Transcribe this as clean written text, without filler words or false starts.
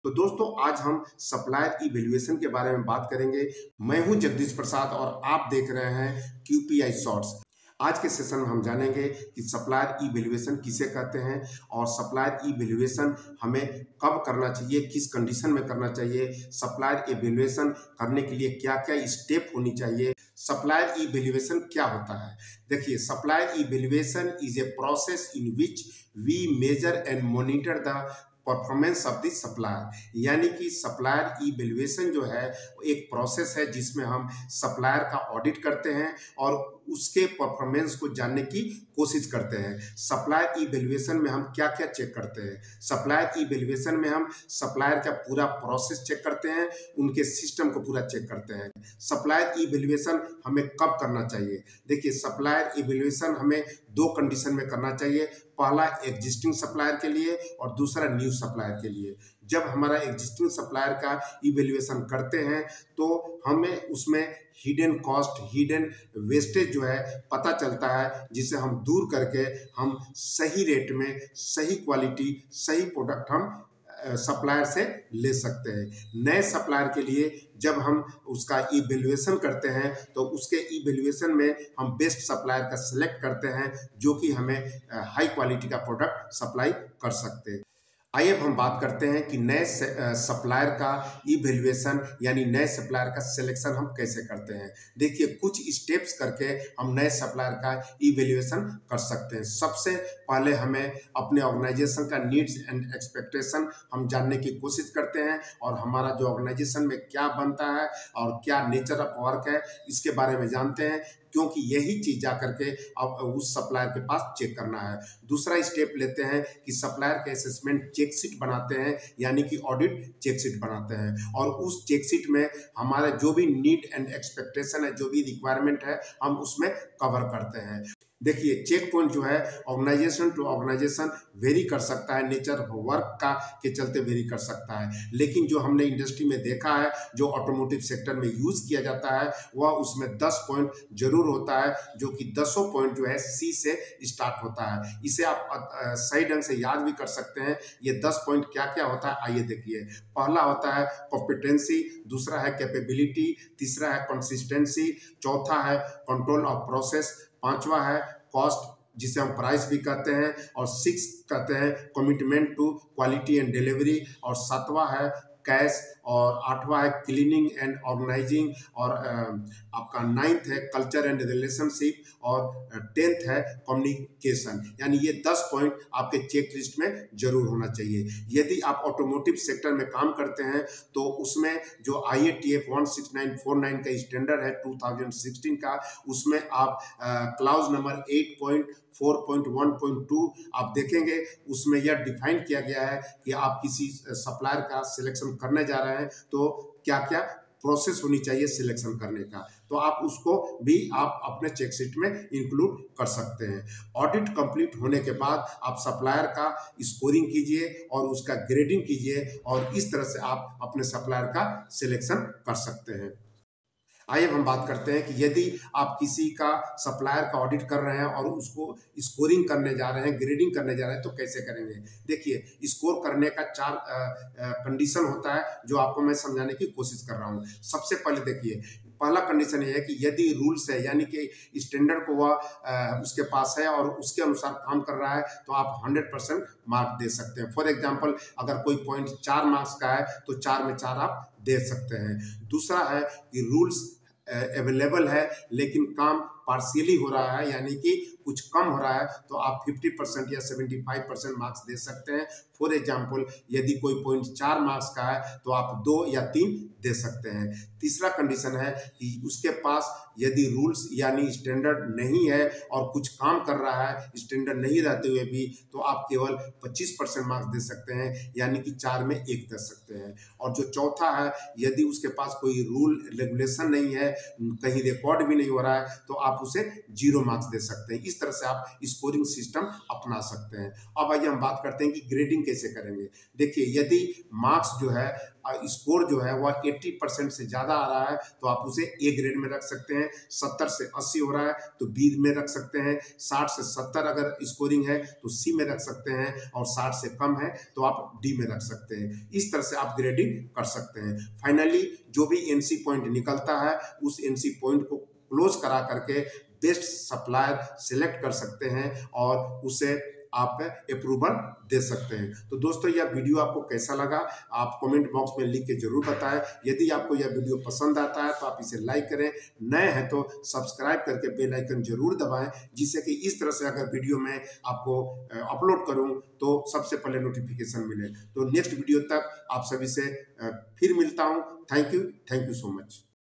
तो दोस्तों आज हम सप्लायर इवैल्यूएशन के बारे में बात करेंगे। मैं हूं जगदीश प्रसाद और आप देख रहे हैं क्यूपीआई शॉर्ट्स। आज के सेशन में हम जानेंगे कि सप्लायर इवैल्यूएशन किसे कहते हैं और सप्लायर इवैल्यूएशन हमें कब करना चाहिए, किस कंडीशन में करना चाहिए, सप्लायर इवैल्यूएशन करने के लिए क्या क्या स्टेप होनी चाहिए, सप्लायर इवैल्यूएशन क्या होता है। देखिए, supplier evaluation is a process in which we measure and monitor the performance of the supplier. यानी कि सप्लायर इवैल्यूएशन जो है वो एक प्रोसेस है जिसमें हम सप्लायर का ऑडिट करते हैं और उसके परफॉर्मेंस को जानने की कोशिश करते हैं। सप्लायर इवैल्यूएशन में हम क्या क्या चेक करते हैं? सप्लायर इवैल्यूएशन में हम सप्लायर का पूरा प्रोसेस चेक करते हैं, उनके सिस्टम को पूरा चेक करते हैं। सप्लायर इवैल्यूएशन हमें कब करना चाहिए? देखिए, सप्लायर इवैल्यूएशन हमें दो कंडीशन में करना चाहिए। पहला एग्जिस्टिंग सप्लायर के लिए और दूसरा न्यू सप्लायर के लिए। जब हमारा एग्जिस्टिंग सप्लायर का इवैल्यूएशन करते हैं तो हमें उसमें हिडन कॉस्ट, हिडन वेस्टेज जो है पता चलता है, जिसे हम दूर करके हम सही रेट में सही क्वालिटी, सही प्रोडक्ट हम सप्लायर से ले सकते हैं। नए सप्लायर के लिए जब हम उसका इवैल्यूएशन करते हैं तो उसके इवैल्यूएशन में हम बेस्ट सप्लायर का सिलेक्ट करते हैं जो कि हमें हाई क्वालिटी का प्रोडक्ट सप्लाई कर सकते हैं। आइए अब हम बात करते हैं कि नए सप्लायर का इवैल्यूएशन यानी नए सप्लायर का सिलेक्शन हम कैसे करते हैं। देखिए, कुछ स्टेप्स करके हम नए सप्लायर का इवैल्यूएशन कर सकते हैं। सबसे पहले हमें अपने ऑर्गेनाइजेशन का नीड्स एंड एक्सपेक्टेशन हम जानने की कोशिश करते हैं और हमारा जो ऑर्गेनाइजेशन में क्या बनता है और क्या नेचर ऑफ वर्क है इसके बारे में जानते हैं, क्योंकि यही चीज जा करके अब उस सप्लायर के पास चेक करना है। दूसरा स्टेप लेते हैं कि सप्लायर का असेसमेंट चेक शीट बनाते हैं, यानी कि ऑडिट चेक शीट बनाते हैं और उस चेक शीट में हमारा जो भी नीड एंड एक्सपेक्टेशन है, जो भी रिक्वायरमेंट है, हम उसमें कवर करते हैं। देखिए, चेक पॉइंट जो है ऑर्गेनाइजेशन टू ऑर्गेनाइजेशन वेरी कर सकता है, नेचर ऑफ वर्क का के चलते वेरी कर सकता है, लेकिन जो हमने इंडस्ट्री में देखा है, जो ऑटोमोटिव सेक्टर में यूज किया जाता है, वह उसमें 10 पॉइंट जरूर होता है, जो कि 10 पॉइंट जो है सी से स्टार्ट होता है। इसे आप सही ढंग से याद भी कर सकते हैं। ये 10 पॉइंट क्या क्या होता है, आइए देखिए। पहला होता है कॉम्पिटेंसी, दूसरा है कैपेबिलिटी, तीसरा है कंसिस्टेंसी, चौथा है कंट्रोल ऑफ प्रोसेस, पांचवा है कॉस्ट जिसे हम प्राइस भी कहते हैं, और 6 कहते हैं commitment to quality and delivery, और 7वां है कैश, और 8वां है क्लीनिंग एंड ऑर्गेनाइजिंग, और आपका 9th है कल्चर एंड रिलेशनशिप, और 10th है कम्युनिकेशन। यानी ये 10 पॉइंट आपके चेक लिस्ट में जरूर होना चाहिए। यदि आप ऑटोमोटिव सेक्टर में काम करते हैं तो उसमें जो IATF 16949 का स्टैंडर्ड है 2016 का, उसमें आप क्लाउज नंबर 8.4.1.2 आप देखेंगे, उसमें यह डिफाइन किया गया है कि आप किसी सप्लायर का सिलेक्शन करने जा रहे हैं तो क्या क्या प्रोसेस होनी चाहिए सिलेक्शन करने का, तो आप उसको भी आप अपने चेक शीट में इंक्लूड कर सकते हैं। ऑडिट कंप्लीट होने के बाद आप सप्लायर का स्कोरिंग कीजिए और उसका ग्रेडिंग कीजिए और इस तरह से आप अपने सप्लायर का सिलेक्शन कर सकते हैं। आइए अब हम बात करते हैं कि यदि आप किसी का सप्लायर का ऑडिट कर रहे हैं और उसको स्कोरिंग करने जा रहे हैं, ग्रेडिंग करने जा रहे हैं, तो कैसे करेंगे। देखिए, स्कोर करने का 4 कंडीशन होता है जो आपको मैं समझाने की कोशिश कर रहा हूँ। सबसे पहले देखिए, पहला कंडीशन ये है कि यदि रूल्स है, यानी कि स्टैंडर्ड को वह उसके पास है और उसके अनुसार काम कर रहा है, तो आप 100% मार्क दे सकते हैं। फॉर एग्जाम्पल, अगर कोई पॉइंट 4 मार्क्स का है तो 4 में 4 आप दे सकते हैं। दूसरा है कि रूल्स अवेलेबल है लेकिन काम पार्शियली हो रहा है, यानी कि कुछ कम हो रहा है, तो आप 50% या 75% मार्क्स दे सकते हैं। फॉर एग्जाम्पल, यदि कोई पॉइंट 4 मार्क्स का है तो आप 2 या 3 दे सकते हैं। तीसरा कंडीशन है कि उसके पास यदि रूल्स यानी स्टैंडर्ड नहीं है और कुछ काम कर रहा है स्टैंडर्ड नहीं रहते हुए भी, तो आप केवल 25% मार्क्स दे सकते हैं, यानी कि 4 में 1 दे सकते हैं। और जो चौथा है, यदि उसके पास कोई रूल रेगुलेशन नहीं है, कहीं रिकॉर्ड भी नहीं हो रहा है, तो आप आप उसे 0 मार्क्स दे सकते हैं। इस तरह से आप स्कोरिंग सिस्टम अपना सकते हैं। अब आइए हम बात करते हैं कि ग्रेडिंग कैसे करेंगे। देखिए, यदि मार्क्स जो है स्कोर जो है वह 80% से ज़्यादा आ रहा है तो आप उसे ए ग्रेड में रख सकते हैं। 70 से 80 हो रहा है तो बी में रख सकते हैं। 60 से 70 अगर स्कोरिंग है तो सी में रख सकते हैं, और 60 से कम है तो आप डी में रख सकते हैं। इस तरह से आप ग्रेडिंग कर सकते हैं। फाइनली जो भी एनसी पॉइंट निकलता है उस एनसी पॉइंट को क्लोज करा करके बेस्ट सप्लायर सिलेक्ट कर सकते हैं और उसे आप अप्रूवल दे सकते हैं। तो दोस्तों, यह वीडियो आपको कैसा लगा आप कमेंट बॉक्स में लिख के जरूर बताएं। यदि आपको यह वीडियो पसंद आता है तो आप इसे लाइक करें, नए हैं तो सब्सक्राइब करके बेल आइकन जरूर दबाएं, जिससे कि इस तरह से अगर वीडियो में आपको अपलोड करूं तो सबसे पहले नोटिफिकेशन मिले। तो नेक्स्ट वीडियो तक आप सभी से फिर मिलता हूं। Thank you so much.